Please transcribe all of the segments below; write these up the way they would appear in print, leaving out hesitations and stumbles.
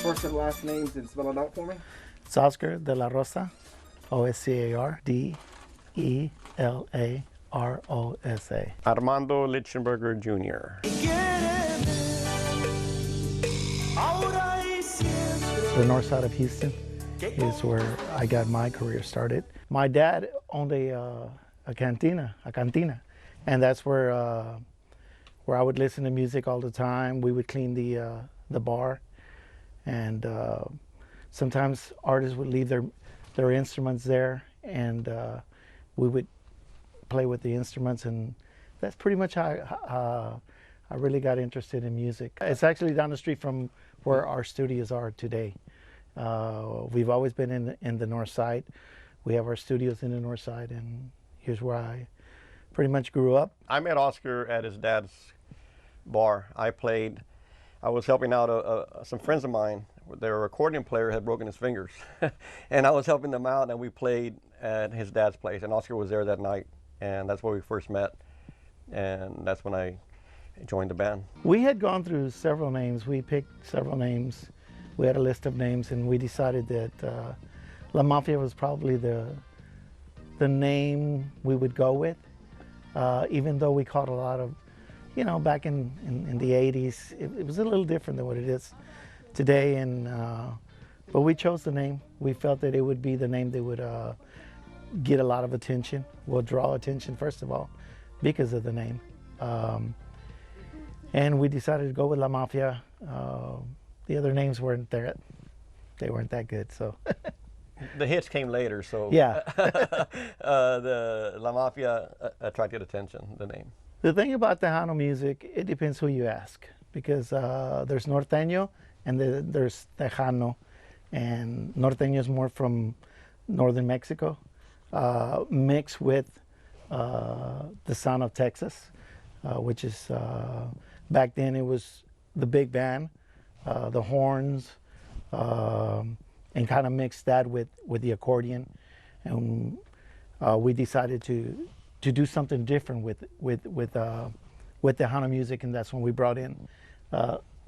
first and last names and spell it out for me? It's Oscar de la Rosa, Oscardelarosa. Armando Lichtenberger Jr. The north side of Houston is where I got my career started. My dad owned a cantina, and that's where I would listen to music all the time. We would clean the bar, and sometimes artists would leave their instruments there, and we would play with the instruments, and that's pretty much how I really got interested in music. It's actually down the street from where our studios are today. We've always been in the north side. We have our studios in the north side, and here's where I pretty much grew up. I met Oscar at his dad's bar. I was helping out some friends of mine. Their accordion player had broken his fingers, and I was helping them out, and we played at his dad's place, and Oscar was there that night, and that's where we first met, and that's when I joined the band. We had gone through several names. We picked several names. We had a list of names, and we decided that La Mafia was probably the name we would go with, even though we caught a lot of, back in the 80s, it was a little different than what it is today, but we chose the name. We felt that it would be the name that would get a lot of attention, will draw attention, first of all, because of the name. And we decided to go with La Mafia. The other names weren't there. They weren't that good, so. The hits came later, so. Yeah. The La Mafia attracted attention, the name. The thing about Tejano music, it depends who you ask, because there's Norteño and there's Tejano, and Norteño is more from northern Mexico, mixed with the sound of Texas, which is, back then it was the big band, the horns, and kind of mixed that with the accordion, and we decided to do something different with Tejano music, and that's when we brought in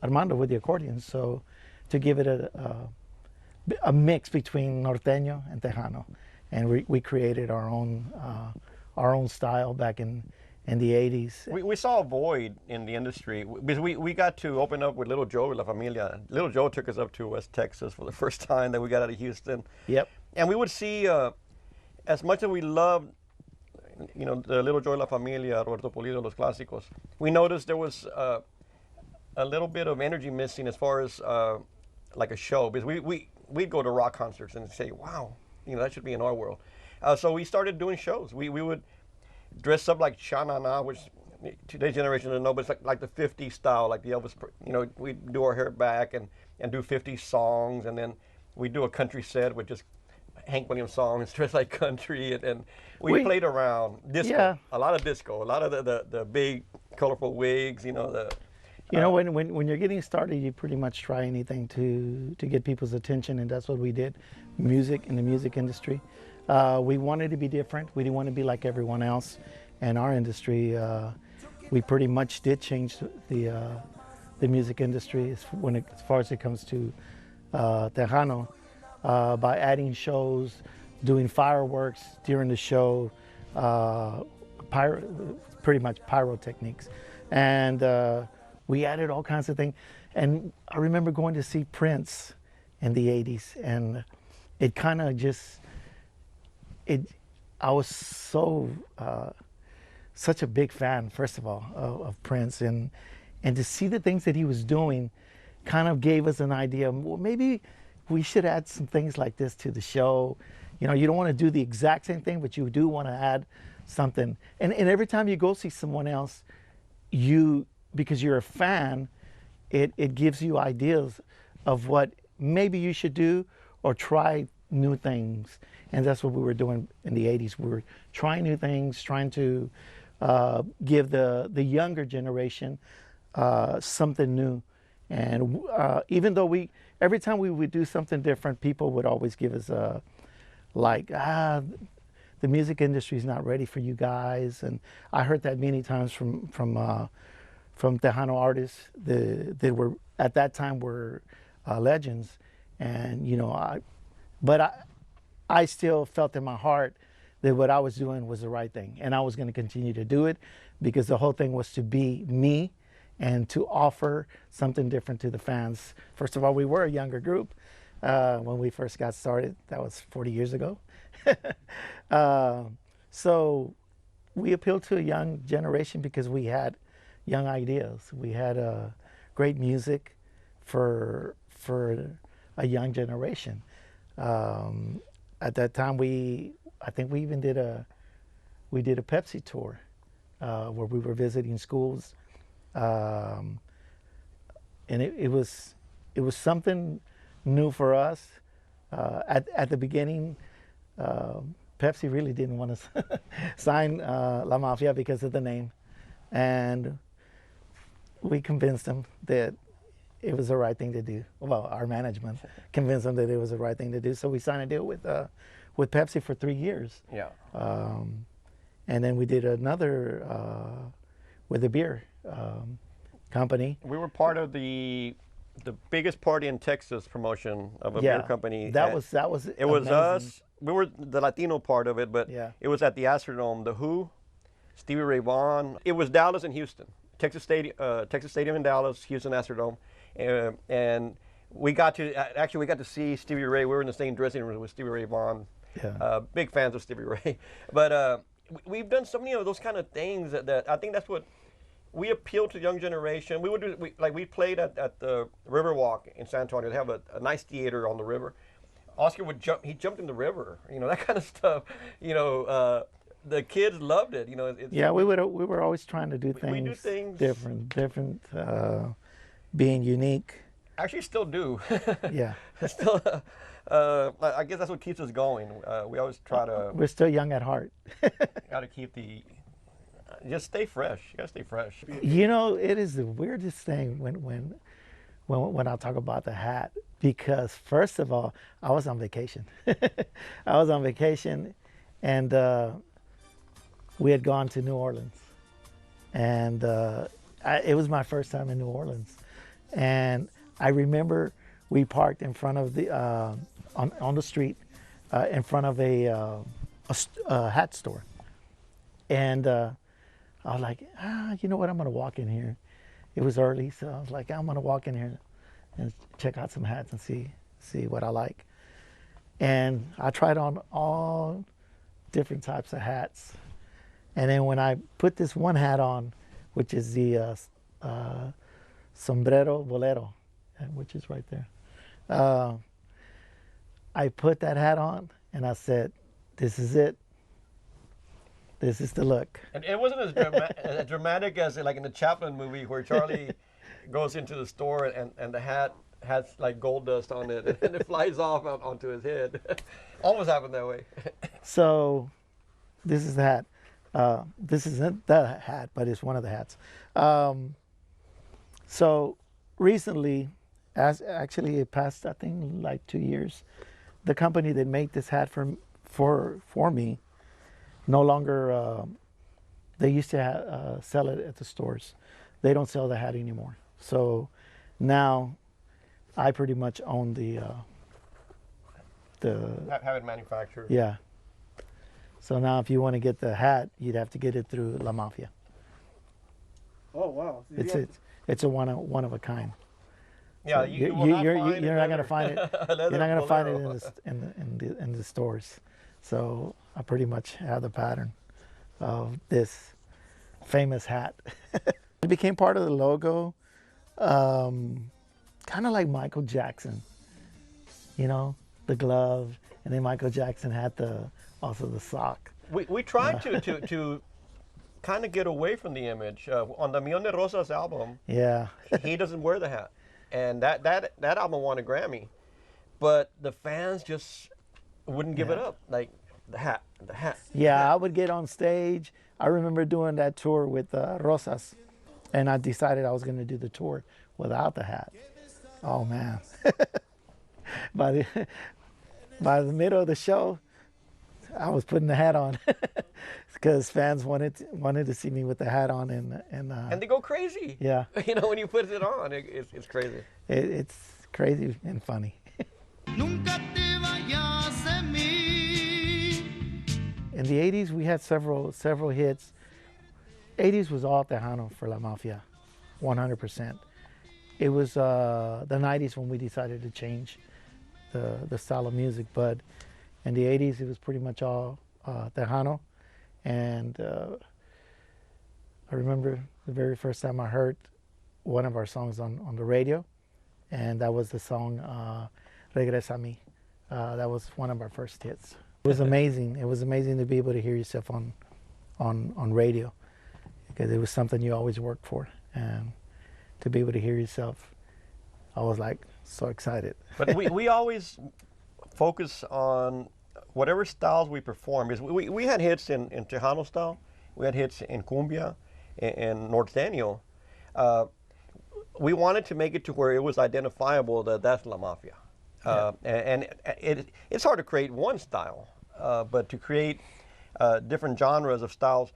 Armando with the accordion, so to give it a mix between Norteño and Tejano, and we created our own style back in the 80s. We saw a void in the industry because we got to open up with Little Joe La Familia. Little Joe took us up to West Texas for the first time that we got out of Houston. Yep. And we would see, as much as we loved, the Little Joe La Familia, Roberto Pulido, Los Clásicos, we noticed there was a little bit of energy missing as far as like a show, because we'd go to rock concerts and say, wow, that should be in our world. So we started doing shows. We would dress up like Sha-Na-Na, which today's generation doesn't know, but it's like the 50s style, like the Elvis, we'd do our hair back and do 50 songs, and then we'd do a country set with just Hank Williams songs, dressed like country, and we played around disco, yeah. A lot of disco, a lot of the big colorful wigs, when you're getting started, you pretty much try anything to get people's attention, and that's what we did. Music, in the music industry. We wanted to be different. We didn't want to be like everyone else. In our industry, we pretty much did change the music industry as far as it comes to Tejano, by adding shows, doing fireworks during the show, pretty much pyrotechnics. And we added all kinds of things. And I remember going to see Prince in the 80s, and it kind of just, I was such a big fan, first of all, of Prince, and to see the things that he was doing kind of gave us an idea, well, maybe we should add some things like this to the show. You don't want to do the exact same thing, but you do want to add something. And every time you go see someone else, because you're a fan, it gives you ideas of what maybe you should do or try new things. And that's what we were doing in the 80s. We were trying new things, trying to give the younger generation something new. And even though every time we would do something different, people would always give us the music industry is not ready for you guys. And I heard that many times from Tejano artists that were at that time were legends, and I still felt in my heart that what I was doing was the right thing, and I was going to continue to do it because the whole thing was to be me and to offer something different to the fans. First of all, we were a younger group when we first got started. That was 40 years ago. So we appealed to a young generation because we had young ideas. We had great music for a young generation. At that time, I think we even did a Pepsi tour where we were visiting schools, and it was something new for us. At the beginning, Pepsi really didn't want to sign La Mafia because of the name, and we convinced them that it was the right thing to do. Well, our management convinced them that it was the right thing to do. So we signed a deal with Pepsi for 3 years. Yeah. And then we did another with a beer company. We were part of the biggest party in Texas promotion of a beer company. That was it was amazing. us. We were the Latino part of it, but Yeah. it was at the Astrodome. The Who, Stevie Ray Vaughan. It was Dallas and Houston. Texas Stadium in Dallas, Houston Astrodome, and we got to see Stevie Ray. We were in the same dressing room with Stevie Ray Vaughan. Yeah. Big fans of Stevie Ray, but we've done so many of those kind of things that I think that's what we appeal to the young generation. We would do we played at the Riverwalk in San Antonio. They have a nice theater on the river. Oscar would jump. He jumped in the river. That kind of stuff. The kids loved it. Yeah, we were always trying to do things, we do things different, being unique. Actually, still do. Yeah. Still, I guess that's what keeps us going. We always try to. We're still young at heart. Got to keep just stay fresh. You gotta stay fresh. It is the weirdest thing when I talk about the hat, because first of all, I was on vacation. I was on vacation, and we had gone to New Orleans, and it was my first time in New Orleans, and I remember we parked in front of the on the street in front of a hat store, and I was like, you know what? I'm gonna walk in here. It was early, so I was like, I'm gonna walk in here and check out some hats and see what I like. And I tried on all different types of hats. And then when I put this one hat on, which is the sombrero bolero, which is right there, I put that hat on and I said, this is it. This is the look. And it wasn't as dramatic as like in the Chaplin movie where Charlie goes into the store and the hat has like gold dust on it and it flies off onto his head. Almost happened that way. So this is the hat. This isn't the hat, but it's one of the hats. So recently, actually it passed, I think, like 2 years, the company that made this hat for me no longer, they used to sell it at the stores. They don't sell the hat anymore. So now I pretty much own have it manufactured. Yeah. So now if you want to get the hat, you'd have to get it through La Mafia. Oh wow! It's a one of a kind. Yeah, So you're not gonna find it. You're not gonna find it in the stores. So I pretty much have the pattern of this famous hat. It became part of the logo, kind of like Michael Jackson. The glove, and then Michael Jackson had also the sock. We tried to kind of get away from the image. On the Millón de Rosas album, Yeah. he doesn't wear the hat. And that album won a Grammy. But the fans just wouldn't give it up. Like, the hat. Yeah, I would get on stage. I remember doing that tour with Rosas, and I decided I was going to do the tour without the hat. Oh, man. By the middle of the show, I was putting the hat on because fans wanted to see me with the hat on, and And they go crazy. Yeah. When you put it on, it's crazy. It's crazy and funny. Nunca te vayas de mí. In the 80s, we had several hits. 80s was all Tejano for La Mafia, 100%. It was the 90s when we decided to change the style of music, but in the 80s, it was pretty much all Tejano. And I remember the very first time I heard one of our songs on the radio, and that was the song Regresa a mí. That was one of our first hits. It was amazing. It was amazing to be able to hear yourself on radio, because it was something you always worked for. And to be able to hear yourself, I was like so excited. But we always focus on whatever styles we perform. Because we had hits in Tejano style, we had hits in cumbia, and norteño. We wanted to make it to where it was identifiable that that's La Mafia. And it's hard to create one style, but to create different genres of styles,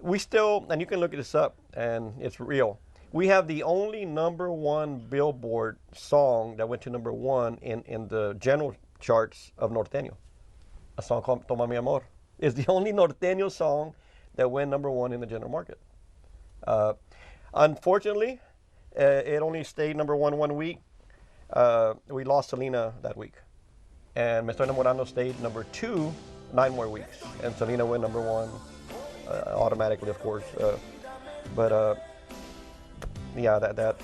we still, and you can look this up, and it's real. We have the only #1 Billboard song that went to #1 in the general charts of norteño. A song called Toma Mi Amor. It's the only norteño song that went #1 in the general market. Unfortunately, it only stayed #1 1 week. We lost Selena that week. And Me Estoy Enamorando stayed #2 9 more weeks. And Selena went #1 automatically, of course. Yeah, that.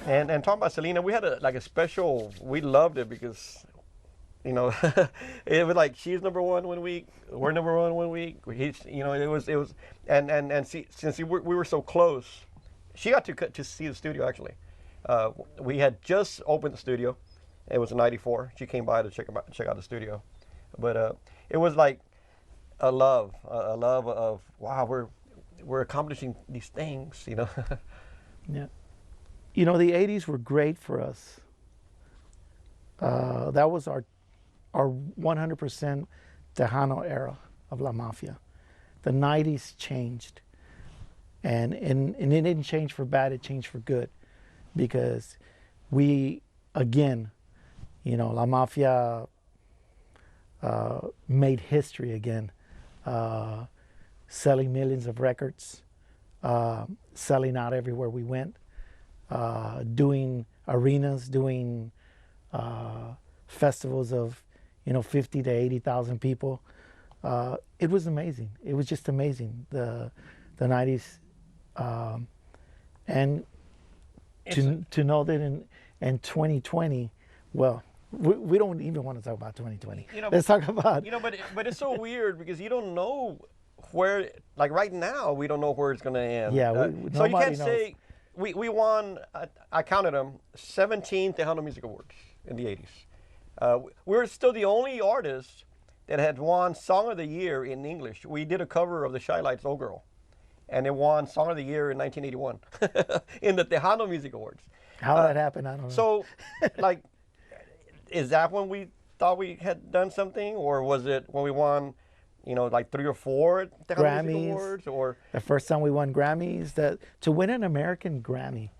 And talking about Selena, we had a special, we loved it because, you know, it was like she's #1 1 week, we're #1 1 week. You know, it was, and see, since we were so close, she got to see the studio actually. We had just opened the studio. It was in '94. She came by to check out the studio, but it was like a love of wow, we're accomplishing these things, you know. Yeah. You know, the 80s were great for us. That was our 100% Tejano era of La Mafia. The 90s changed. And it didn't change for bad, it changed for good. Because we, again, you know, La Mafia made history again. Selling millions of records, selling out everywhere we went, doing arenas, doing festivals of, you know, 50 to 80,000 people. It was amazing. It was just amazing. The 90s, and to know that in 2020, well, we don't even want to talk about 2020. You know, let's talk about. You know, but it's so weird because you don't know where, like right now, we don't know where it's going to end. Yeah, so you can't knows. say we won. I counted them 17 Tejano Music Awards in the 80s. We're still the only artist that had won Song of the Year in English. We did a cover of the Shy Lights' "Oh Girl," and it won Song of the Year in 1981 in the Tejano Music Awards. How that happened, I don't know. So, like, is that when we thought we had done something, or was it when we won, you know, like 3 or 4 Tejano Music Awards, or the first time we won Grammys? To win an American Grammy,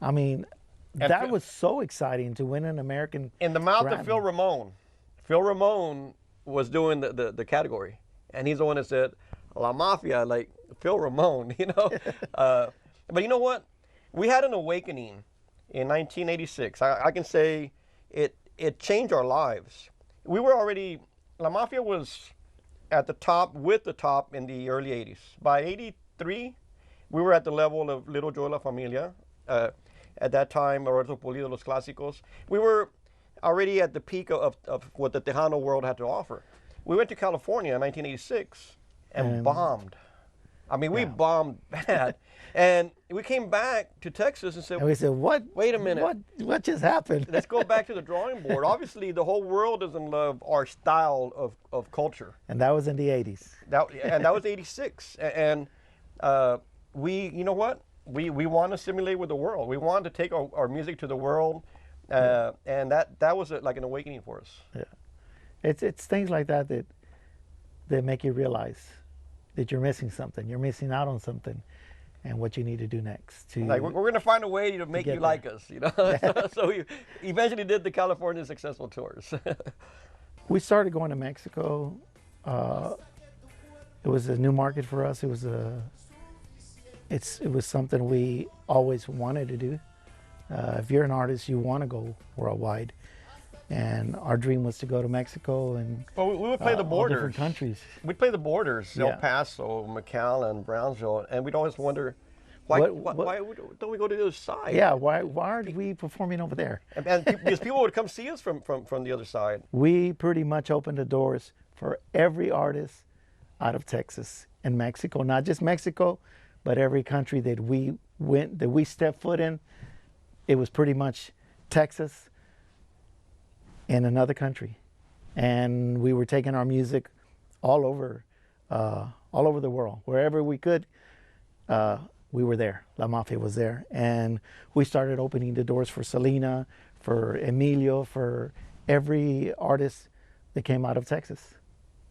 I mean, that was so exciting to win an American. In the mouth Grammy. of Phil Ramone. Phil Ramone was doing the category, and he's the one that said La Mafia, like Phil Ramone, you know. But you know what? We had an awakening in 1986. I can say it changed our lives. We were already, La Mafia was at the top, with the top in the early 80s. By 83, we were at the level of Little Joy La Familia. At that time, Roberto Pulido, Los Clásicos. We were already at the peak of what the Tejano world had to offer. We went to California in 1986 and bombed. I mean, we bombed bad. And we came back to Texas and said, and we said, what? Wait a minute. What just happened? Let's go back to the drawing board. Obviously, the whole world doesn't love our style of culture. And that was in the 80s. That was 86. And we, you know what? We want to simulate with the world. We want to take our music to the world. And that was like an awakening for us. Yeah. It's things like that make you realize that you're missing something. You're missing out on something. and what you need to do next. To Like we're going to find a way to make get you there. like us, you know. So we eventually did the California successful tours. we started going to Mexico. It was a new market for us. It was something we always wanted to do. If you're an artist, you want to go worldwide, and our dream was to go to Mexico and But we would play the all borders. different countries. We'd play the borders, El Yeah. Paso, McAllen, Brownsville, and we'd always wonder, why don't we go to the other side? Yeah, why aren't we performing over there? And because people would come see us from the other side. We pretty much opened the doors for every artist out of Texas and Mexico, not just Mexico, but every country that we stepped foot in. It was pretty much Texas and another country, and we were taking our music all over the world, wherever we could. We were there. La Mafia was there, and we started opening the doors for Selena, for Emilio, for every artist that came out of Texas.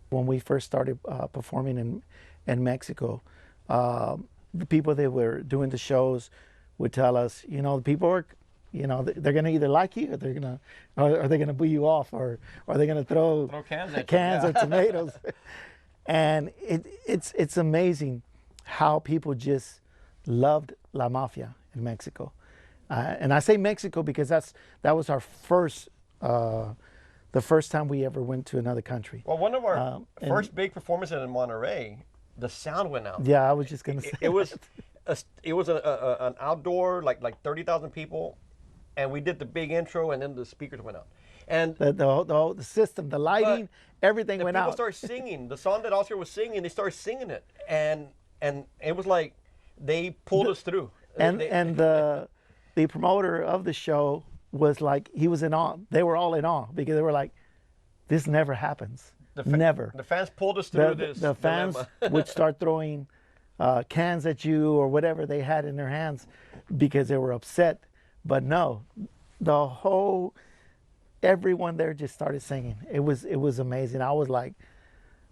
When we first started performing in Mexico, the people that were doing the shows would tell us, the people are, they're gonna either like you, or they're gonna boo you off, or they're gonna throw cans at you, or tomatoes. And it's amazing how people just loved La Mafia in Mexico. And I say Mexico because that was our first, the first time we ever went to another country. Well, one of our first big performances in Monterey, the sound went out. Yeah, I was just gonna say It was an outdoor, like 30,000 people, and we did the big intro, and then the speakers went out. And the system, the lighting, everything the went people out. started singing the song that Oscar was singing. They started singing it, and it was like they pulled us through. And They- the promoter of the show was like, he was in awe. They were all in awe because they were like, this never happens. Never. The fans pulled us through The, this. the fans dilemma. would start throwing cans at you or whatever they had in their hands because they were upset. But no, everyone there just started singing. It was amazing. I was like,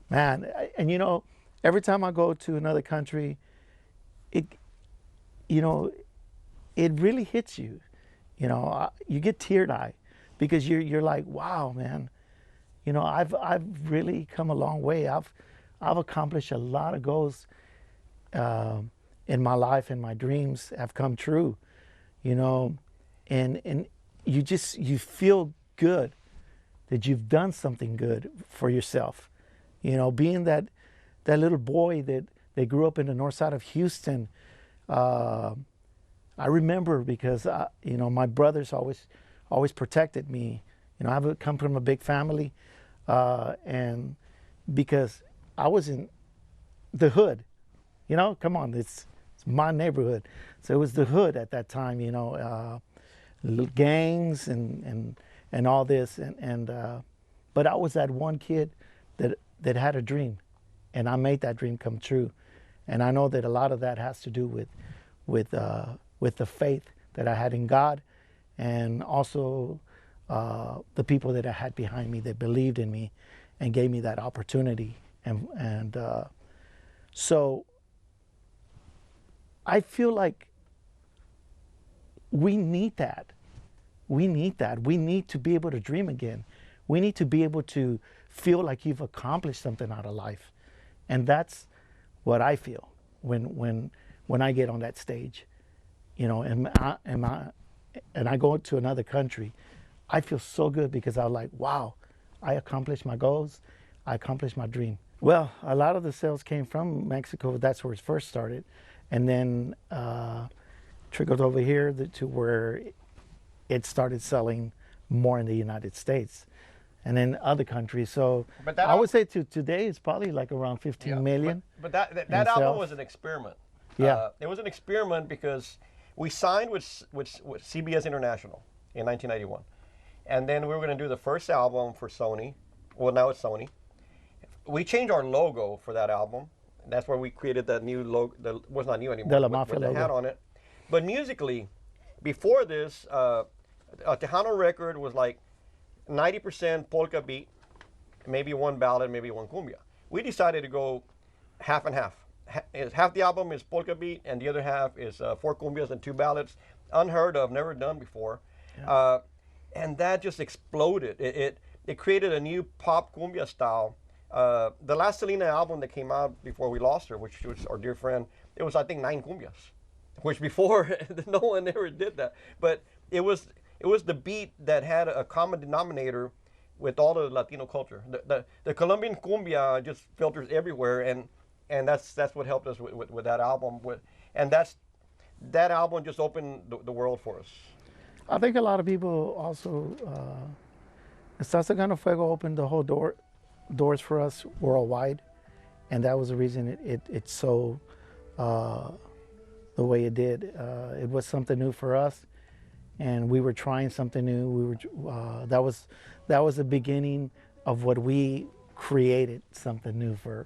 man, and every time I go to another country, it really hits you. You get teary-eyed because you're like, wow, man. I've really come a long way. I've accomplished a lot of goals in my life, and my dreams have come true. And you feel good that you've done something good for yourself. Being that little boy that grew up in the north side of Houston. I remember because my brothers always protected me. I've come from a big family, and because I was in the hood, come on, it's my neighborhood. So it was the hood at that time, little gangs and all this, but I was that one kid that had a dream, and I made that dream come true. And I know that a lot of that has to do with the faith that I had in God, and also the people that I had behind me that believed in me and gave me that opportunity. And so I feel like we need that. We need that. We need to be able to dream again. We need to be able to feel like you've accomplished something out of life. And that's what I feel when I get on that stage. And I go to another country, I feel so good because I'm like, wow, I accomplished my goals. I accomplished my dream. Well, a lot of the sales came from Mexico. That's where it first started. And then trickled over here to where it started selling more in the United States and in other countries. So I would say today it's probably like around 15 million. But that album was an experiment. Yeah. It was an experiment because we signed with CBS International in 1991. And then we were going to do the first album for Sony. Well, now it's Sony. We changed our logo for that album. That's where we created that new logo. That was not new anymore. The La Mafia with the logo. hat on it. But musically, before this, a Tejano record was like 90% polka beat, maybe one ballad, maybe one cumbia. We decided to go half and half. half the album is polka beat, and the other half is 4 cumbias and 2 ballads, unheard of, never done before, and that just exploded. It created a new pop cumbia style. The last Selena album that came out before we lost her, which was our dear friend, it was I think 9 cumbias, which before no one ever did that. But it was the beat that had a common denominator with all the Latino culture. The Colombian cumbia just filters everywhere, and that's what helped us with that album. And that album just opened the world for us. I think a lot of people also, Estás Sacando Fuego opened the whole doors for us worldwide, and that was the reason it sold the way it did. It was something new for us, and we were trying something new. That was the beginning of what we created, something new for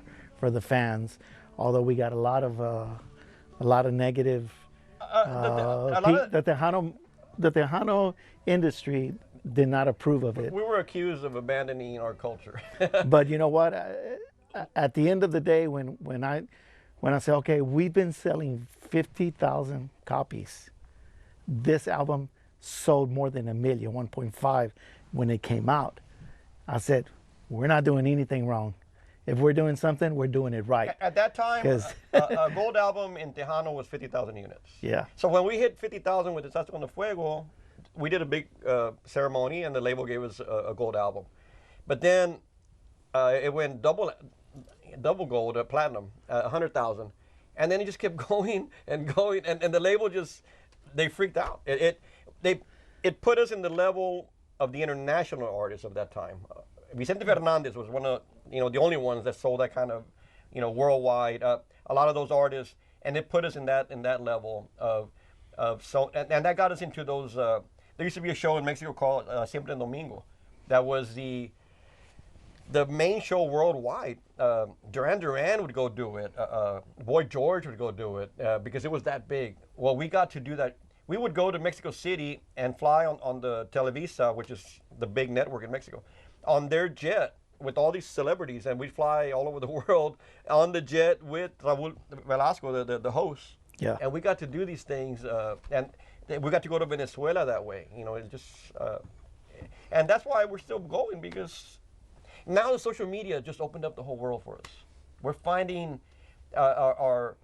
the fans. Although we got a lot of negative. The Tejano industry did not approve of it. We were accused of abandoning our culture. But you know what? At the end of the day, when I say, okay, we've been selling 50,000 copies. This album sold more than 1 million, 1.5 when it came out. I said, we're not doing anything wrong. If we're doing something, we're doing it right. At that time, a gold album in Tejano was 50,000 units. Yeah. So when we hit 50,000 with Estás Sacando Fuego, we did a big ceremony, and the label gave us a gold album. But then it went double gold, platinum, 100,000. And then it just kept going and going, and the label they freaked out. It put us in the level of the international artists of that time. Vicente Fernandez was one of the only ones that sold that kind of worldwide. A lot of those artists, and it put us in that level of and that got us into those. There used to be a show in Mexico called Siempre en Domingo, that was the main show worldwide. Duran would go do it. Boy George would go do it because it was that big. Well, we got to do that. We would go to Mexico City and fly on the Televisa, which is the big network in Mexico, on their jet with all these celebrities, and we'd fly all over the world on the jet with Raúl Velasco, the host. Yeah. And we got to do these things, and we got to go to Venezuela that way. It just, and that's why we're still going, because now the social media just opened up the whole world for us. We're finding our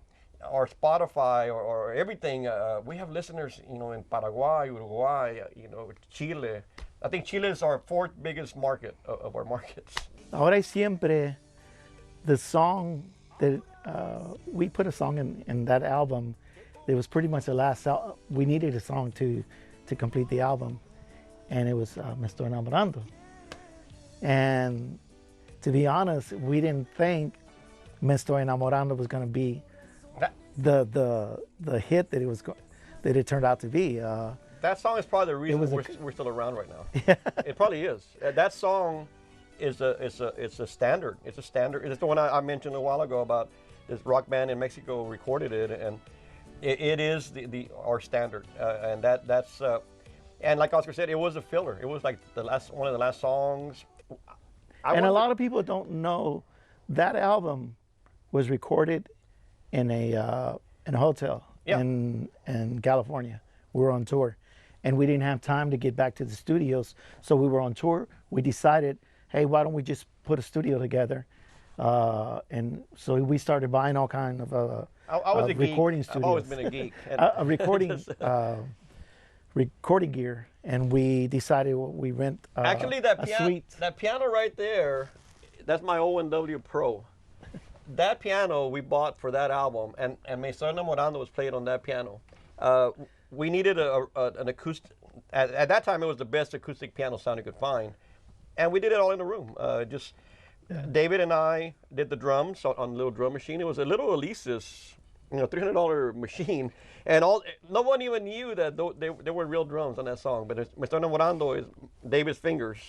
Spotify or everything. We have listeners, in Paraguay, Uruguay, Chile. I think Chile is our 4th biggest market of our markets. Ahora y Siempre, the song that we put a song in that album. It was pretty much the last. We needed a song to complete the album, and it was Me Estoy Enamorando. And to be honest, we didn't think Me Estoy Enamorando was going to be the hit that it turned out to be. That song is probably the reason we're still around right now. It probably is. That song is a standard. It's a standard. It's the one I mentioned a while ago about this rock band in Mexico recorded it, and it is our standard. And that's and like Oscar said, it was a filler. It was like one of the last songs. A lot of people don't know that album was recorded in a hotel in California. We were on tour, and we didn't have time to get back to the studios, so we were on tour. We decided, hey, why don't we just put a studio together? And so we started buying all kinds of I was a recording geek. studios. I've always been a geek. Recording gear, and we decided we rent Actually, that piano right there, that's my O&W Pro. That piano we bought for that album, and Me Estoy Enamorando was played on that piano. We needed an acoustic. At that time, it was the best acoustic piano sound you could find, and we did it all in the room. David and I did the drums on a little drum machine. It was a little Elise's, $300 machine, and no one even knew that there were real drums on that song. But Me Estoy Enamorando is David's fingers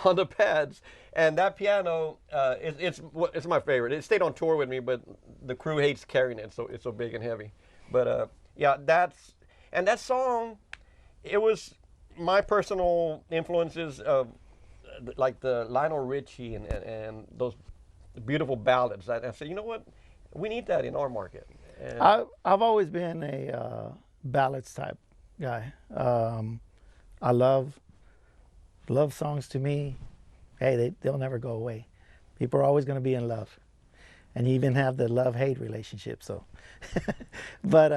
on the pads, and that piano it's my favorite. It stayed on tour with me, but the crew hates carrying it, so it's so big and heavy. But that song, it was my personal influences of like the Lionel Richie and those beautiful ballads. I said, you know what? We need that in our market. And I've always been a ballads type guy. I love songs. To me, hey, they'll never go away. People are always going to be in love, and you even have the love-hate relationship. So, but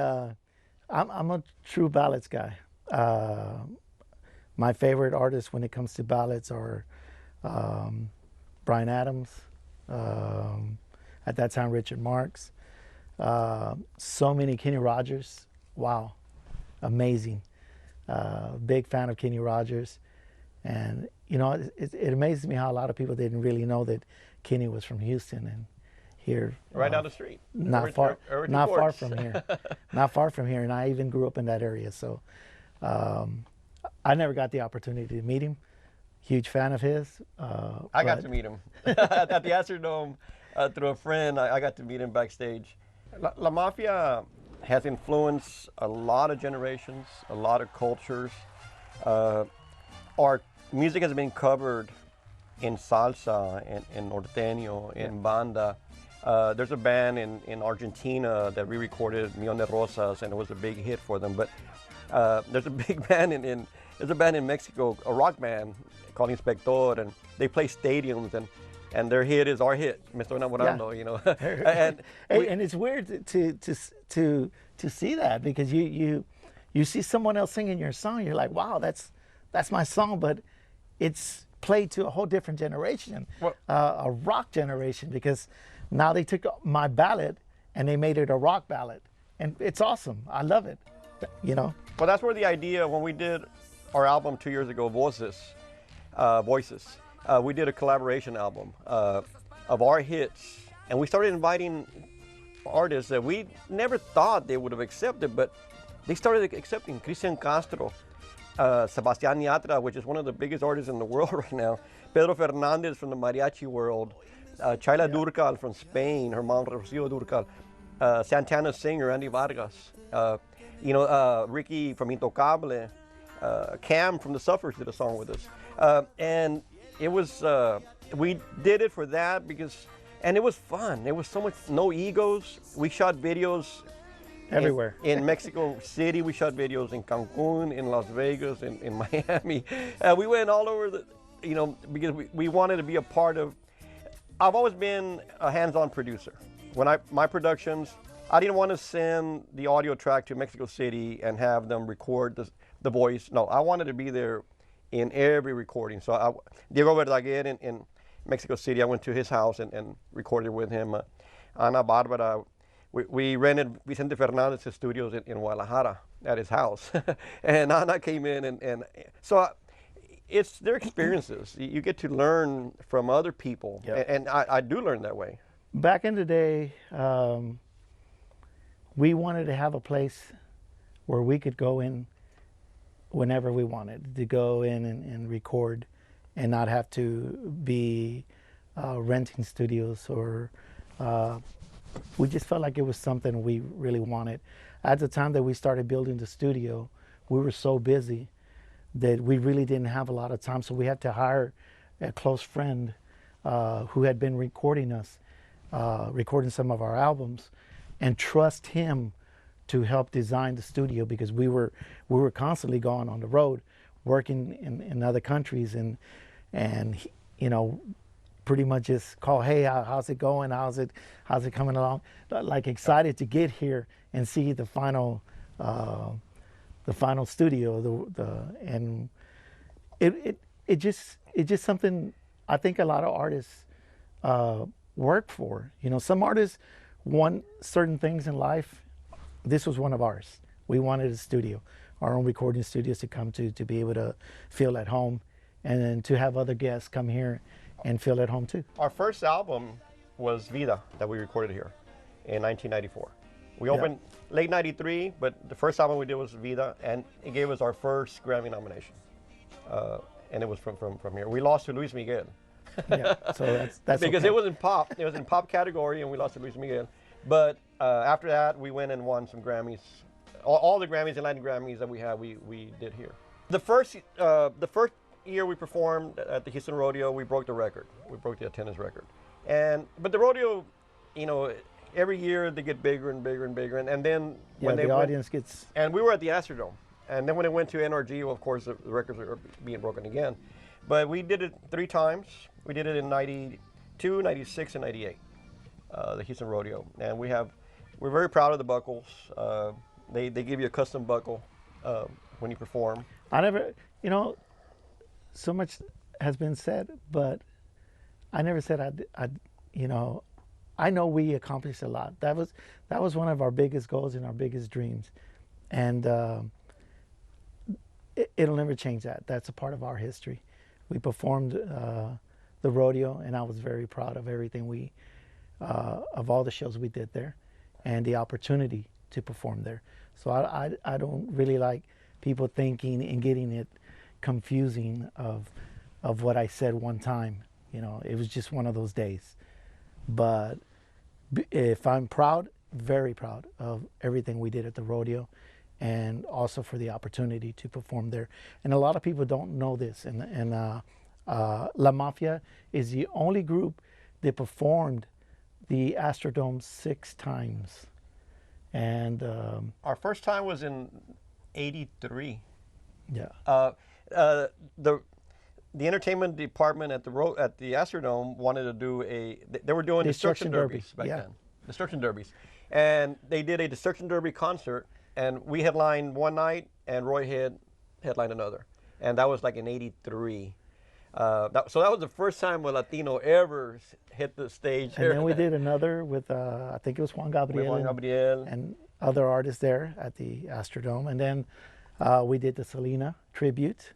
I'm a true ballads guy. My favorite artists when it comes to ballads are Bryan Adams, at that time Richard Marx, so many Kenny Rogers. Wow, amazing. Big fan of Kenny Rogers, and you know it amazes me how a lot of people didn't really know that Kenny was from Houston and here. right down the street. Not far from here. Not far from here, and I even grew up in that area. So I never got the opportunity to meet him. Huge fan of his. I got to meet him at the Astrodome through a friend. I got to meet him backstage. La Mafia has influenced a lot of generations, a lot of cultures. Our music has been covered in salsa, in norteño, in banda. There's a band in Argentina that re-recorded Millón de Rosas, and it was a big hit for them. But there's a big band there's a band in Mexico, a rock band called Inspector, and they play stadiums, and their hit is our hit, Me Estoy Enamorando, you know. And it's weird to see that, because you see someone else singing your song, you're like, wow, that's my song, but it's played to a whole different generation, a rock generation, because now they took my ballad and they made it a rock ballad, and it's awesome. I love it, you know. Well, that's where the idea, when we did our album 2 years ago, Voices, we did a collaboration album of our hits, and we started inviting artists that we never thought they would have accepted, but they started accepting. Cristian Castro, Sebastián Yatra, which is one of the biggest artists in the world right now, Pedro Fernandez from the mariachi world, Chayla Durcal from Spain, her mom Rocío Durcal, Santana singer Andy Vargas, Ricky from Intocable, Cam from the Suffers did a song with us, and it was we did it for that and it was fun. There was so much, no egos. We shot videos everywhere. In Mexico City, we shot videos in Cancun, in Las Vegas, in Miami. We went all over because we wanted to be a part of. I've always been a hands-on producer. When my productions, I didn't want to send the audio track to Mexico City and have them record the voice. No, I wanted to be there in every recording. So Diego Verdaguer in Mexico City, I went to his house and recorded with him. Ana Barbara, we rented Vicente Fernandez's studios in Guadalajara at his house. And Ana came in and so it's their experiences. You get to learn from other people. Yep. And I do learn that way. Back in the day, we wanted to have a place where we could go in whenever we wanted to go in and record, and not have to be renting studios, or we just felt like it was something we really wanted. At the time that we started building the studio, we were so busy that we really didn't have a lot of time, so we had to hire a close friend who had been recording some of our albums, and trust him to help design the studio, because we were constantly going on the road, working in other countries, and he, pretty much just call, hey, how's it going? How's it coming along? Like, excited to get here and see the final studio. And it just something I think a lot of artists work for. Some artists want certain things in life. This was one of ours. We wanted a studio, our own recording studios to come to be able to feel at home, and then to have other guests come here and feel at home too. Our first album was Vida, that we recorded here in 1994. We opened late 93, but the first album we did was Vida, and it gave us our first Grammy nomination. And it was from here. We lost to Luis Miguel. Yeah, so that's because okay. It was in pop. It was in pop category, and we lost to Luis Miguel. But after that, we went and won some Grammys. All the Grammys and Latin Grammys that we had, we did here. The first year we performed at the Houston Rodeo, we broke the record. We broke the attendance record. But the rodeo, every year they get bigger and bigger and bigger, and then Yeah, when they the went, audience gets. and we were at the Astrodome, and then when it went to NRG, well, of course the records are being broken again, but we did it 3 times. We did it in '92, '96, and '98, the Houston Rodeo, and we're very proud of the buckles. They give you a custom buckle when you perform. I never, so much has been said, but I never said I know we accomplished a lot. That was one of our biggest goals and our biggest dreams, and it'll never change that. That's a part of our history. We performed the rodeo, and I was very proud of everything of all the shows we did there, and the opportunity to perform there. So I don't really like people thinking and getting it confusing of what I said one time. It was just one of those days. But if I'm proud, very proud of everything we did at the rodeo, and also for the opportunity to perform there. And a lot of people don't know this. And La Mafia is the only group that performed the Astrodome 6 times. And Our first time was in '83. yeah, The entertainment department at the Astrodome wanted to do they were doing destruction derbies back then. Destruction derbies. And they did a destruction derby concert, and we headlined one night, and Roy headlined another. And that was like in '83. So that was the first time a Latino ever hit the stage. and then we did another with I think it was Juan Gabriel, Juan Gabriel. and other artists there at the Astrodome. And then we did the Selena tribute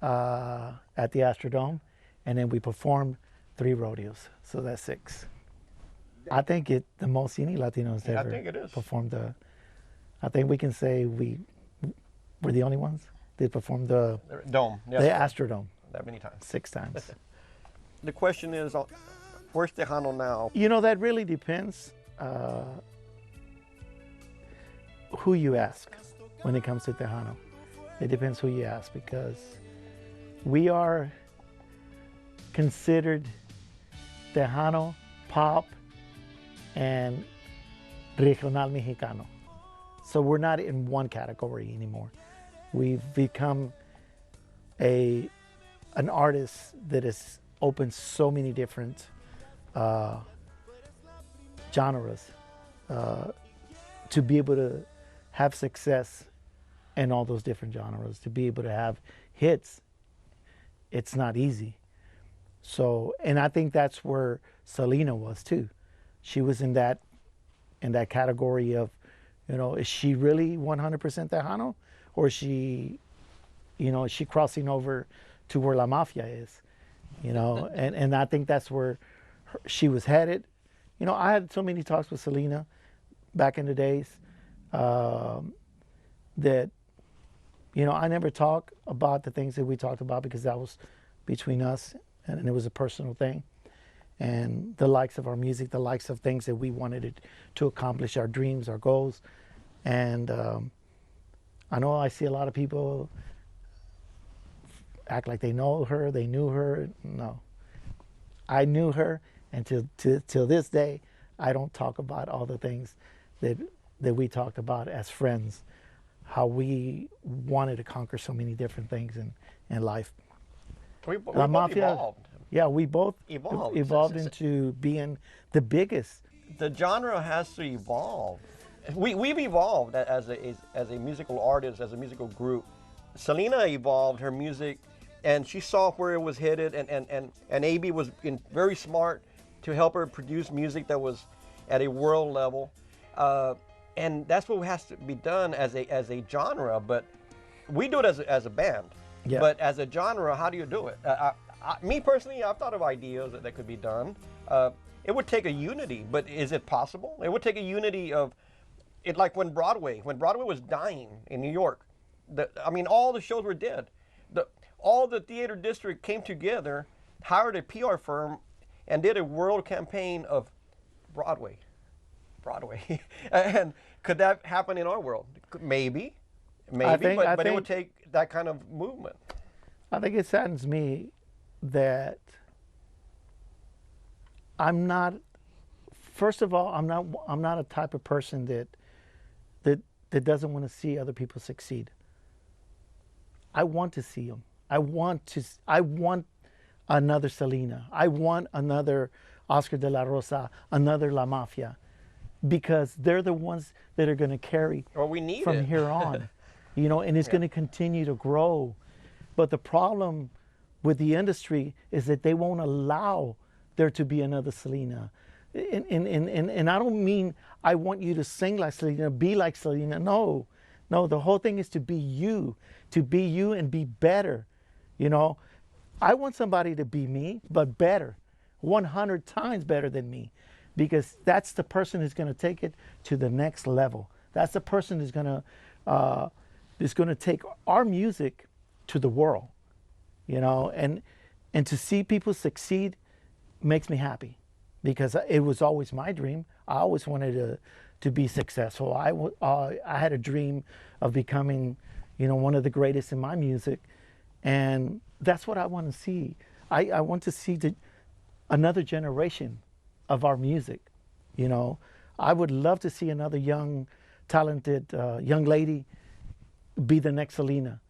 at the Astrodome, and then we performed 3 rodeos. So that's 6. I think the most any Latinos Yeah, I ever think it is. performed. I think we can say we're the only ones that performed the Dome. Yes, the Astrodome that many times. 6 times. The question is, where's Tejano now? That really depends who you ask when it comes to Tejano. It depends who you ask, because we are considered Tejano, pop, and regional Mexicano. So we're not in one category anymore. We've become an artist that has opened so many different genres to be able to have success in all those different genres, to be able to have hits. It's not easy. So, and I think that's where Selena was too. She was in that category of, is she really 100% Tejano, or is she crossing over to where La Mafia is, and I think that's where she was headed. I had so many talks with Selena back in the days that, I never talk about the things that we talked about, because that was between us, and it was a personal thing. And the likes of our music, the likes of things that we wanted to accomplish, our dreams, our goals. And I know I see a lot of people act like they know her, they knew her. No. I knew her, and till this day, I don't talk about all the things that we talked about as friends, how we wanted to conquer so many different things in life. We both Mafia, evolved. Yeah, we both Evolved. into being the biggest. The genre has to evolve. We've evolved as a musical artist, as a musical group. Selena evolved her music, and she saw where it was headed, and AB was very smart to help her produce music that was at a world level. And that's what has to be done as a genre. But we do it as a band. Yeah. But as a genre, how do you do it? Me personally, I've thought of ideas that could be done. It would take a unity, but is it possible? It would take a unity of it, like when Broadway was dying in New York. All the shows were dead. All the theater district came together, hired a PR firm, and did a world campaign of Broadway. And could that happen in our world? Maybe, but it would take that kind of movement. I think it saddens me that I'm not first of all, I'm not a type of person that doesn't want to see other people succeed. I want to see them. I want another Selena. I want another Oscar de la Rosa, another La Mafia, because they're the ones that are going to carry Or we need from it. here on, you know, and it's going to continue to grow. But the problem with the industry is that they won't allow there to be another Selena. And I don't mean I want you to sing like Selena, be like Selena. No, the whole thing is to be you and be better. You know, I want somebody to be me, but better, 100 times better than me, because that's the person who's going to take it to the next level. That's the person who's going to take our music to the world, you know, and to see people succeed makes me happy, because it was always my dream. I always wanted to be successful. I had a dream of becoming, you know, one of the greatest in my music, and that's what I want to see. I want to see another generation of our music, you know. I would love to see another young, talented young lady be the next Selena,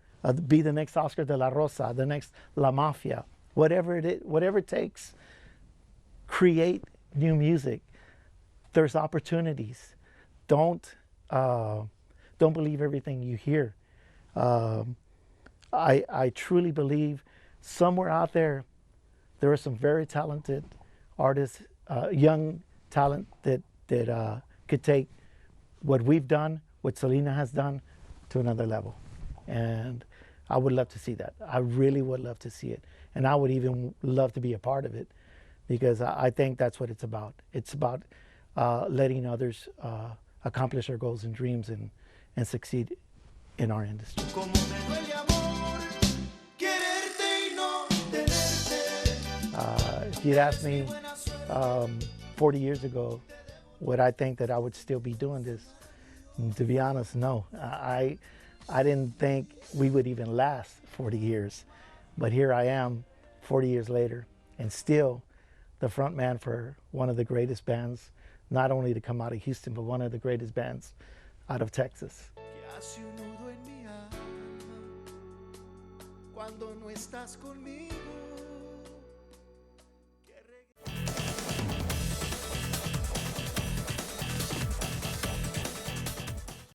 be the next Oscar de la Rosa, the next La Mafia, whatever it takes. Create new music. There's opportunities. Don't believe everything you hear. I truly believe somewhere out there are some very talented artists, young talent that could take what we've done, what Selena has done, to another level. And I would love to see that. I really would love to see it. And I would even love to be a part of it, because I think that's what it's about. It's about letting others accomplish their goals and dreams and succeed in our industry. If you'd asked me 40 years ago, would I think that I would still be doing this? To be honest, no. I didn't think we would even last 40 years. But here I am 40 years later, and still the front man for one of the greatest bands, not only to come out of Houston, but one of the greatest bands out of Texas. Hace un nudo en mi alma cuando no estás conmigo.